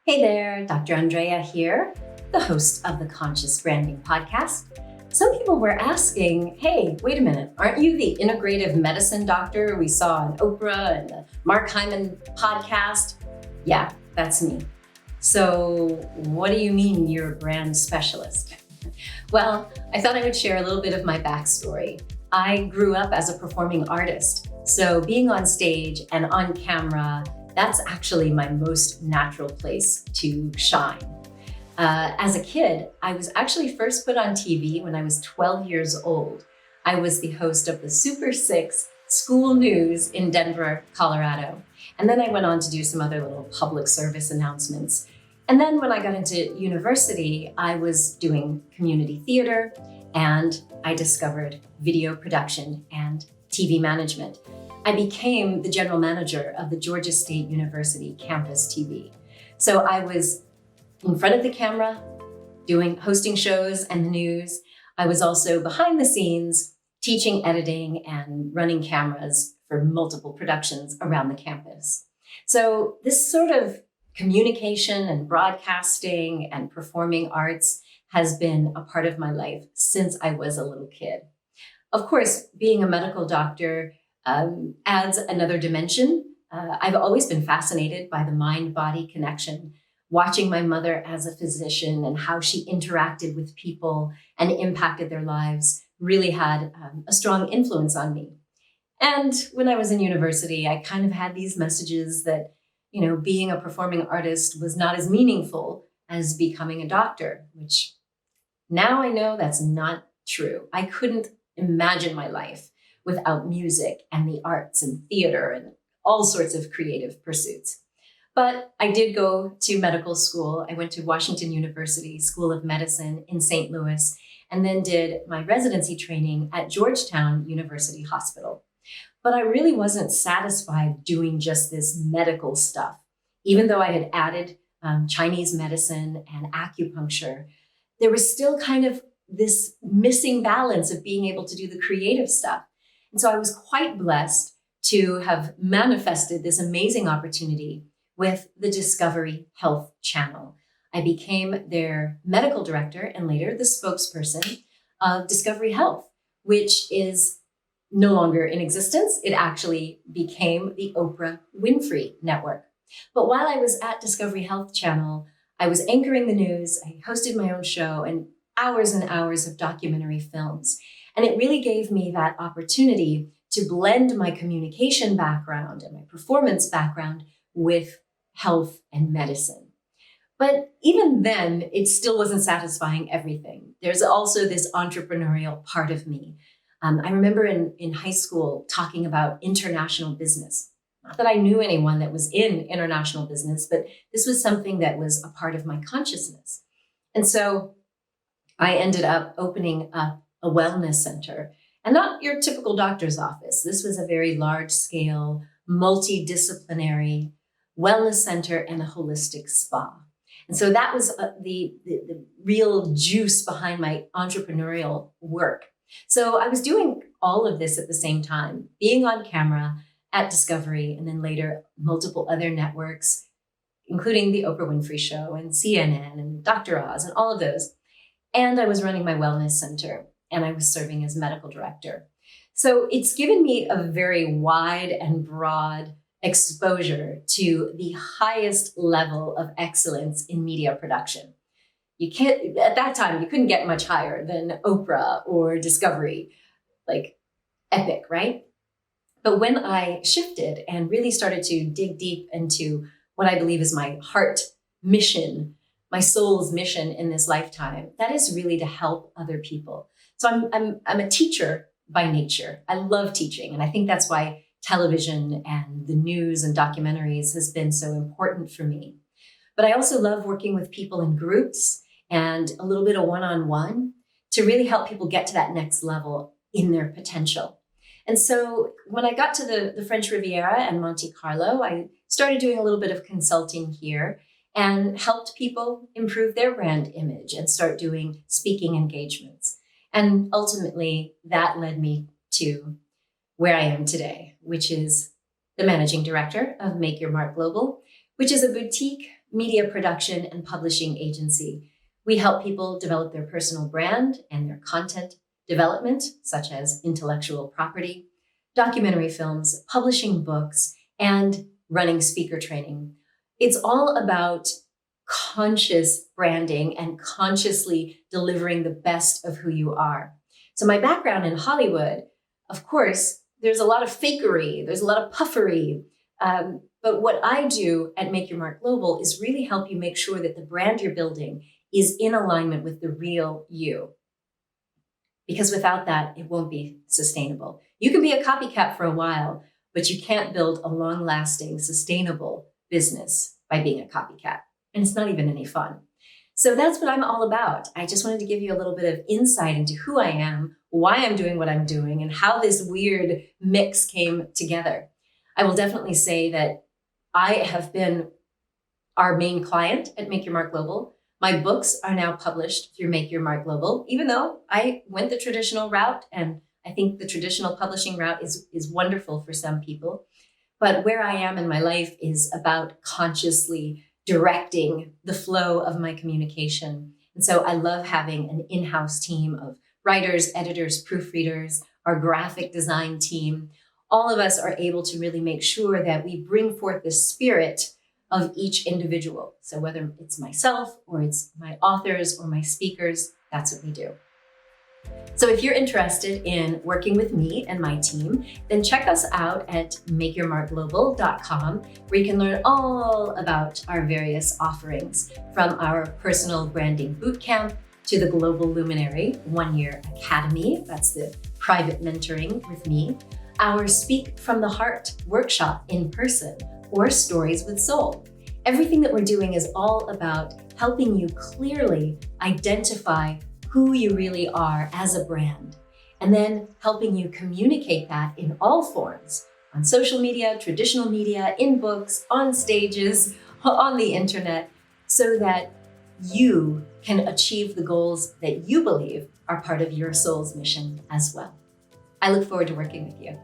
Hey there, Dr. Andrea here, the host of the Conscious Branding Podcast. Some people were asking, hey, wait a minute, aren't you the integrative medicine doctor we saw on Oprah and the Mark Hyman podcast? Yeah, that's me. So what do you mean you're a brand specialist? Well, I thought I would share a little bit of my backstory. I grew up as a performing artist, so being on stage and on camera, that's actually my most natural place to shine. As a kid, I was actually first put on TV when I was 12 years old. I was the host of the Super 6 school news in Denver, Colorado. And then I went on to do some other little public service announcements. And then when I got into university, I was doing community theater and I discovered video production and TV management. I became the general manager of the Georgia State University campus TV. So I was in front of the camera, hosting shows and the news. I was also behind the scenes, teaching editing and running cameras for multiple productions around the campus. So this sort of communication and broadcasting and performing arts has been a part of my life since I was a little kid. Of course, being a medical doctor adds another dimension. I've always been fascinated by the mind-body connection, watching my mother as a physician and how she interacted with people and impacted their lives really had a strong influence on me. And when I was in university, I kind of had these messages that, being a performing artist was not as meaningful as becoming a doctor, which now I know that's not true. I couldn't imagine my life without music and the arts and theater and all sorts of creative pursuits. But I did go to medical school. I went to Washington University School of Medicine in St. Louis, and then did my residency training at Georgetown University Hospital. But I really wasn't satisfied doing just this medical stuff. Even though I had added Chinese medicine and acupuncture, there was still kind of this missing balance of being able to do the creative stuff. And so I was quite blessed to have manifested this amazing opportunity with the Discovery Health Channel. I became their medical director and later the spokesperson of Discovery Health, which is no longer in existence. It actually became the Oprah Winfrey Network. But while I was at Discovery Health Channel, I was anchoring the news, I hosted my own show, and hours of documentary films. And it really gave me that opportunity to blend my communication background and my performance background with health and medicine. But even then, it still wasn't satisfying everything. There's also this entrepreneurial part of me. I remember in high school talking about international business. Not that I knew anyone that was in international business, but this was something that was a part of my consciousness. And so I ended up opening up a wellness center, and not your typical doctor's office. This was a very large scale, multidisciplinary wellness center and a holistic spa. And so that was the real juice behind my entrepreneurial work. So I was doing all of this at the same time, being on camera at Discovery, and then later multiple other networks, including the Oprah Winfrey Show and CNN and Dr. Oz and all of those. And I was running my wellness center, and I was serving as medical director. So it's given me a very wide and broad exposure to the highest level of excellence in media production. At that time, you couldn't get much higher than Oprah or Discovery, like epic, right? But when I shifted and really started to dig deep into what I believe is my heart mission, my soul's mission in this lifetime, that is really to help other people. So I'm a teacher by nature. I love teaching. And I think that's why television and the news and documentaries has been so important for me. But I also love working with people in groups and a little bit of one-on-one to really help people get to that next level in their potential. And so when I got to the French Riviera and Monte Carlo, I started doing a little bit of consulting here and helped people improve their brand image and start doing speaking engagements. And ultimately, that led me to where I am today, which is the managing director of Make Your Mark Global, which is a boutique media production and publishing agency. We help people develop their personal brand and their content development, such as intellectual property, documentary films, publishing books, and running speaker training. It's all about conscious branding and consciously delivering the best of who you are. So my background in Hollywood, of course, there's a lot of fakery, there's a lot of puffery. But what I do at Make Your Mark Global is really help you make sure that the brand you're building is in alignment with the real you. Because without that, it won't be sustainable. You can be a copycat for a while, but you can't build a long-lasting, sustainable business by being a copycat. And it's not even any fun. So that's what I'm all about. I just wanted to give you a little bit of insight into who I am, why I'm doing what I'm doing, and how this weird mix came together. I will definitely say that I have been our main client at Make Your Mark Global. My books are now published through Make Your Mark Global, even though I went the traditional route, and I think the traditional publishing route is wonderful for some people. But where I am in my life is about consciously directing the flow of my communication. And so I love having an in-house team of writers, editors, proofreaders, our graphic design team. All of us are able to really make sure that we bring forth the spirit of each individual. So whether it's myself or it's my authors or my speakers, that's what we do. So if you're interested in working with me and my team, then check us out at makeyourmarkglobal.com, where you can learn all about our various offerings, from our personal branding bootcamp to the Global Luminary 1-year academy. That's the private mentoring with me. Our Speak from the Heart workshop in person, or Stories with Soul. Everything that we're doing is all about helping you clearly identify who you really are as a brand, and then helping you communicate that in all forms, on social media, traditional media, in books, on stages, on the internet, so that you can achieve the goals that you believe are part of your soul's mission as well. I look forward to working with you.